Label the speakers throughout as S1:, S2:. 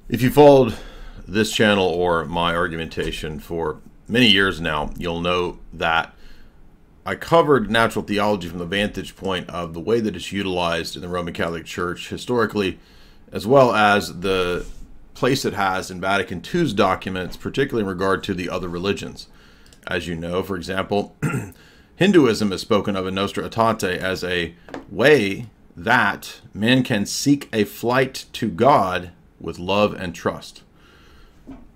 S1: If you followed this channel or my argumentation for many years now, you'll know that I covered natural theology from the vantage point of the way that it's utilized in the Roman Catholic Church historically, as well as the place it has in Vatican II's documents, particularly in regard to the other religions. As you know, for example, Hinduism is spoken of in Nostra Aetate as a way that man can seek a flight to God with love and trust.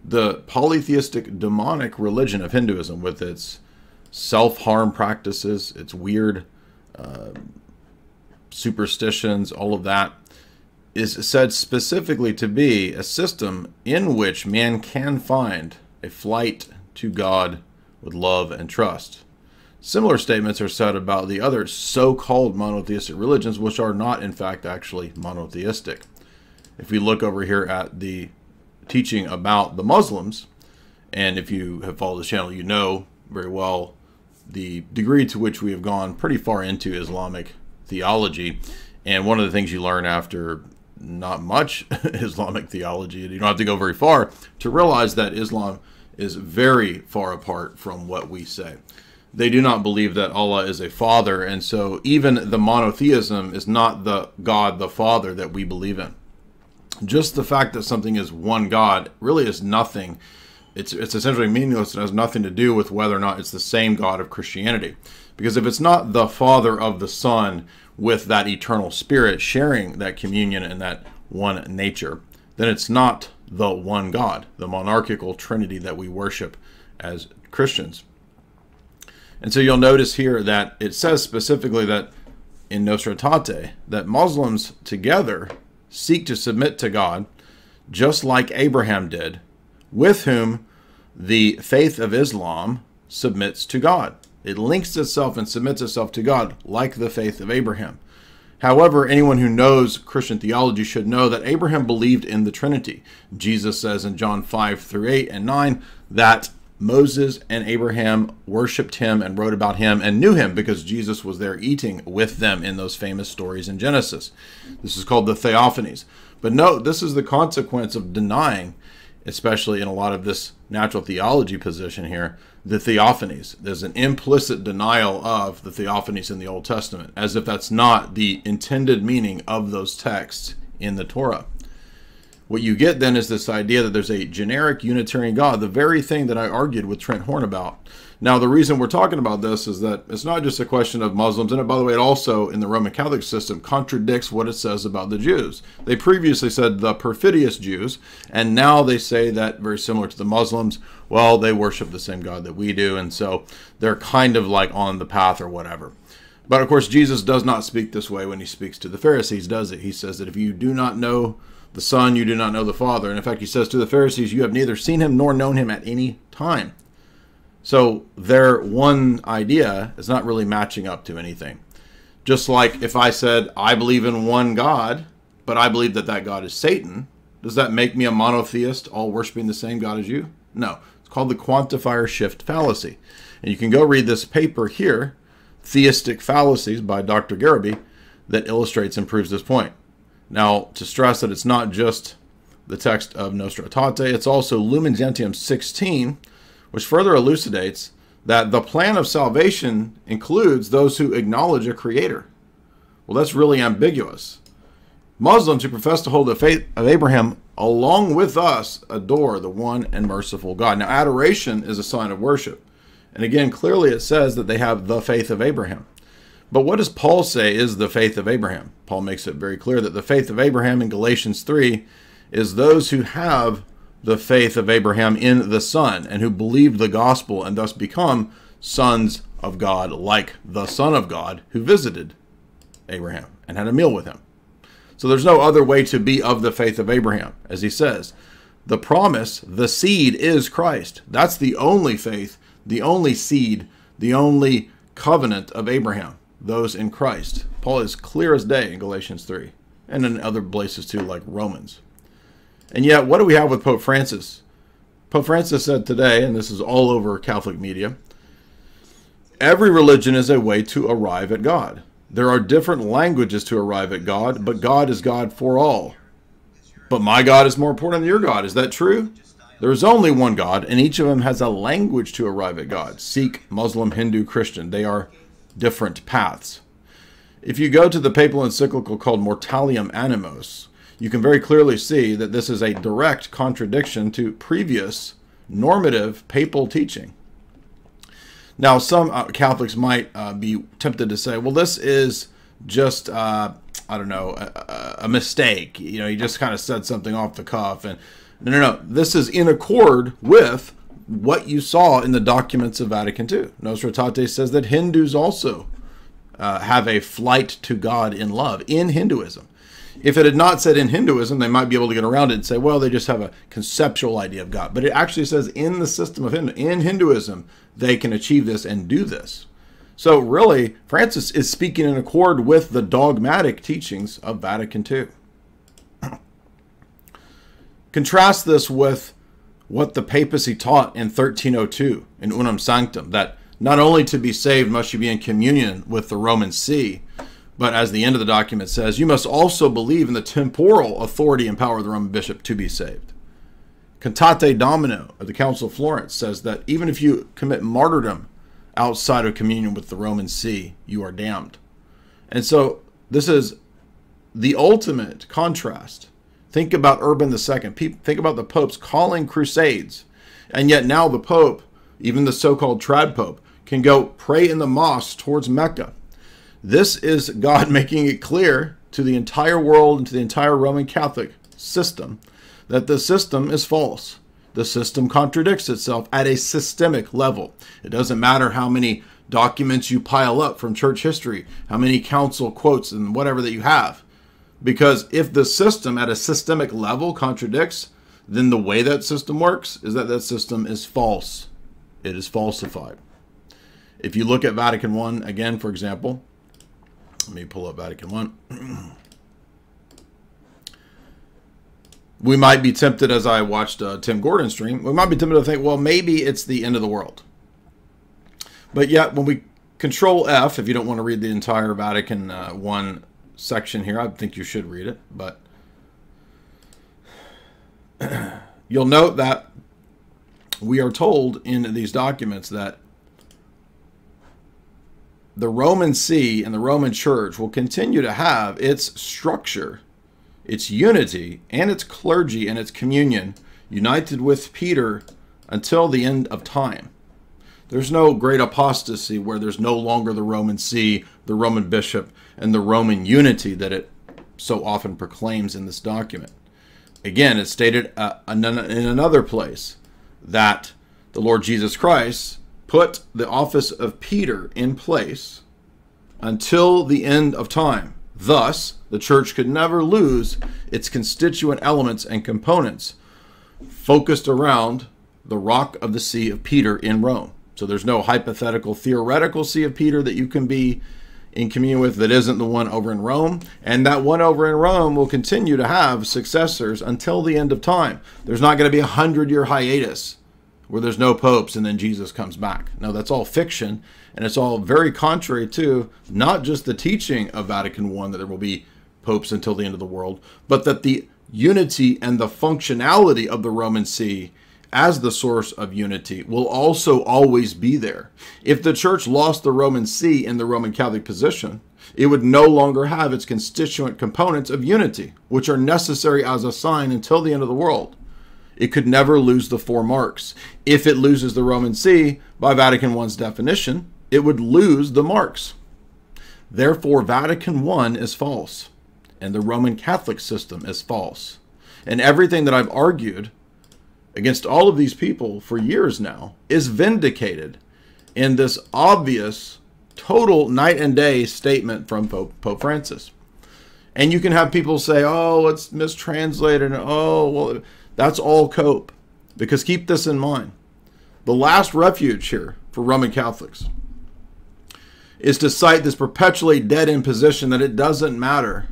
S1: The polytheistic demonic religion of Hinduism, with its self-harm practices, its weird superstitions, all of that, is said specifically to be a system in which man can find a flight to God with love and trust. Similar statements are said about the other so-called monotheistic religions, which are not, in fact, actually monotheistic. If we look over here at the teaching about the Muslims, and if you have followed this channel, you know very well the degree to which we have gone pretty far into Islamic theology. And one of the things you learn after not much Islamic theology, and you don't have to go very far to realize that Islam is very far apart from what we say. They do not believe that Allah is a father, and so even the monotheism is not the God the Father that we believe in. Just the fact that something is one God really is nothing. It's essentially meaningless and has nothing to do with whether or not it's the same God of Christianity. Because if it's not the Father of the Son with that eternal Spirit sharing that communion and that one nature, then it's not the one God, the monarchical Trinity that we worship as Christians. And so you'll notice here that it says specifically that in Nostra Aetate that Muslims together seek to submit to God just like Abraham did, with whom the faith of Islam submits to God. It links itself and submits itself to God like the faith of Abraham. However, anyone who knows Christian theology should know that Abraham believed in the Trinity. Jesus says in John 5:8 and 9 that Moses and Abraham worshipped him and wrote about him and knew him because Jesus was there eating with them in those famous stories in Genesis. This is called the theophanies. But note, this is the consequence of denying, especially in a lot of this natural theology position here, the theophanies. There's an implicit denial of the theophanies in the Old Testament, as if that's not the intended meaning of those texts in the Torah. What you get then is this idea that there's a generic Unitarian God, the very thing that I argued with Trent Horn about. Now, the reason we're talking about this is that it's not just a question of Muslims, and by the way, it also, in the Roman Catholic system, contradicts what it says about the Jews. They previously said the perfidious Jews, and now they say that, very similar to the Muslims, well, they worship the same God that we do, and so they're kind of like on the path or whatever. But, of course, Jesus does not speak this way when he speaks to the Pharisees, does it? He says that if you do not know the Son, you do not know the Father. And in fact, he says to the Pharisees, you have neither seen him nor known him at any time. So their one idea is not really matching up to anything. Just like if I said, I believe in one God, but I believe that that God is Satan, does that make me a monotheist, all worshiping the same God as you? No. It's called the quantifier shift fallacy. And you can go read this paper here, Theistic Fallacies by Dr. Garaby, that illustrates and proves this point. Now, to stress that it's not just the text of Nostra Aetate, it's also Lumen Gentium 16, which further elucidates that the plan of salvation includes those who acknowledge a creator. Well, that's really ambiguous. Muslims who profess to hold the faith of Abraham, along with us, adore the one and merciful God. Now, adoration is a sign of worship. And again, clearly it says that they have the faith of Abraham. But what does Paul say is the faith of Abraham? Paul makes it very clear that the faith of Abraham in Galatians 3 is those who have the faith of Abraham in the Son and who believed the gospel and thus become sons of God, like the Son of God who visited Abraham and had a meal with him. So there's no other way to be of the faith of Abraham. As he says, the promise, the seed is Christ. That's the only faith, the only seed, the only covenant of Abraham. Those in Christ. Paul is clear as day in Galatians 3 and in other places too, like Romans. And yet, what do we have with Pope Francis? Pope Francis said today, and this is all over Catholic media, every religion is a way to arrive at God. There are different languages to arrive at God, but God is God for all. But my God is more important than your God. Is that true? There is only one God, and each of them has a language to arrive at God. Sikh, Muslim, Hindu, Christian. They are different paths. If you go to the papal encyclical called Mortalium Animos, you can very clearly see that this is a direct contradiction to previous normative papal teaching. Now, some Catholics might be tempted to say, well, this is just, I don't know, a mistake. You know, he just kind of said something off the cuff. And no. This is in accord with what you saw in the documents of Vatican II. Nostra Aetate says that Hindus also have a flight to God in love in Hinduism. If it had not said in Hinduism, they might be able to get around it and say, well, they just have a conceptual idea of God. But it actually says in the system of Hinduism, they can achieve this and do this. So really, Francis is speaking in accord with the dogmatic teachings of Vatican II. Contrast this with what the papacy taught in 1302 in Unam Sanctum, that not only to be saved must you be in communion with the Roman See, but as the end of the document says, you must also believe in the temporal authority and power of the Roman bishop to be saved. Cantate Domino of the Council of Florence says that even if you commit martyrdom outside of communion with the Roman See, you are damned. And so this is the ultimate contrast. Think about Urban II. Think about the popes calling crusades. And yet now the pope, even the so-called trad pope, can go pray in the mosque towards Mecca. This is God making it clear to the entire world and to the entire Roman Catholic system that the system is false. The system contradicts itself at a systemic level. It doesn't matter how many documents you pile up from church history, how many council quotes and whatever that you have. Because if the system at a systemic level contradicts, then the way that system works is that that system is false. It is falsified. If you look at Vatican I, again, for example, let me pull up Vatican I. We might be tempted, as I watched Tim Gordon's stream, we might be tempted to think, well, maybe it's the end of the world. But yet, when we Control F, if you don't want to read the entire Vatican I section here, I think you should read it, but you'll note that we are told in these documents that the Roman See and the Roman Church will continue to have its structure, its unity, and its clergy and its communion united with Peter until the end of time. There's no great apostasy where there's no longer the Roman See, the Roman bishop, and the Roman unity that it so often proclaims in this document. Again, it's stated in another place that the Lord Jesus Christ put the office of Peter in place until the end of time. Thus, the church could never lose its constituent elements and components focused around the rock of the See of Peter in Rome. So there's no hypothetical, theoretical See of Peter that you can be in communion with that isn't the one over in Rome. And that one over in Rome will continue to have successors until the end of time. There's not going to be a 100-year hiatus where there's no popes and then Jesus comes back. No, that's all fiction, and it's all very contrary to not just the teaching of Vatican I that there will be popes until the end of the world, but that the unity and the functionality of the Roman See as the source of unity will also always be there. If the church lost the Roman See in the Roman Catholic position, it would no longer have its constituent components of unity, which are necessary as a sign until the end of the world. It could never lose the four marks. If it loses the Roman See, by Vatican I's definition, it would lose the marks. Therefore, Vatican I is false, and the Roman Catholic system is false. And everything that I've argued against all of these people for years now is vindicated in this obvious, total night and day statement from Pope Francis. And you can have people say, oh, it's mistranslated, and oh, well, that's all cope. Because keep this in mind. The last refuge here for Roman Catholics is to cite this perpetually dead-end position that it doesn't matter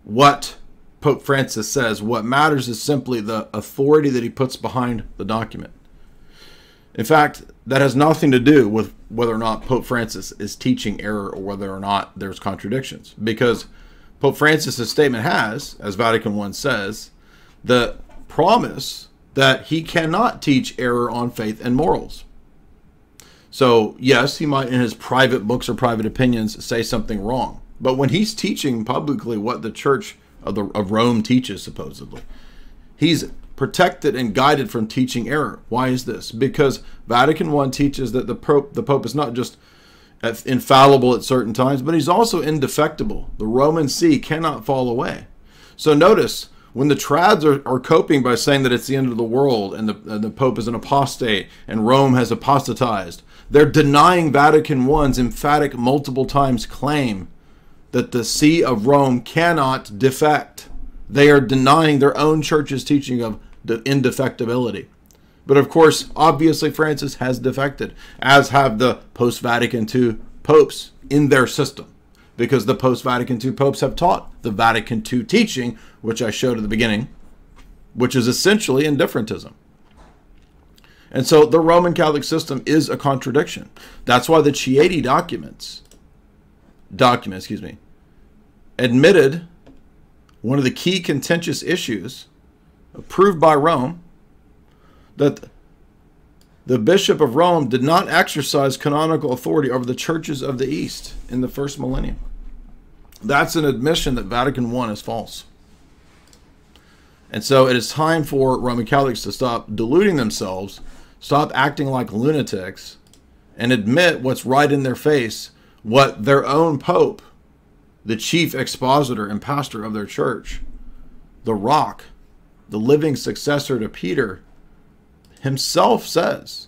S1: what Pope Francis says. What matters is simply the authority that he puts behind the document. In fact, that has nothing to do with whether or not Pope Francis is teaching error or whether or not there's contradictions. Because Pope Francis's statement has, as Vatican I says, the promise that he cannot teach error on faith and morals. So, yes, he might in his private books or private opinions say something wrong. But when he's teaching publicly what the Church of Rome teaches, supposedly, he's protected and guided from teaching error. Why is this? Because Vatican I teaches that the Pope is not just infallible at certain times, but he's also indefectible. The Roman See cannot fall away. So notice, when the trads are coping by saying that it's the end of the world and the Pope is an apostate and Rome has apostatized, they're denying Vatican I's emphatic multiple times claim that the See of Rome cannot defect. They are denying their own church's teaching of the indefectibility. But of course, obviously Francis has defected, as have the post-Vatican II popes in their system, because the post-Vatican II popes have taught the Vatican II teaching, which I showed at the beginning, which is essentially indifferentism. And so the Roman Catholic system is a contradiction. That's why the Chieti document, admitted one of the key contentious issues approved by Rome, that the Bishop of Rome did not exercise canonical authority over the churches of the East in the first millennium. That's an admission that Vatican I is false. And so it is time for Roman Catholics to stop deluding themselves, stop acting like lunatics, and admit what's right in their face, what their own Pope, the chief expositor and pastor of their church, the rock, the living successor to Peter, himself says,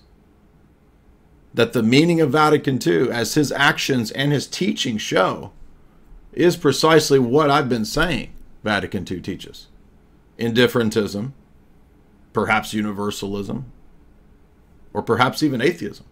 S1: that the meaning of Vatican II, as his actions and his teaching show, is precisely what I've been saying Vatican II teaches. Indifferentism, perhaps universalism, or perhaps even atheism.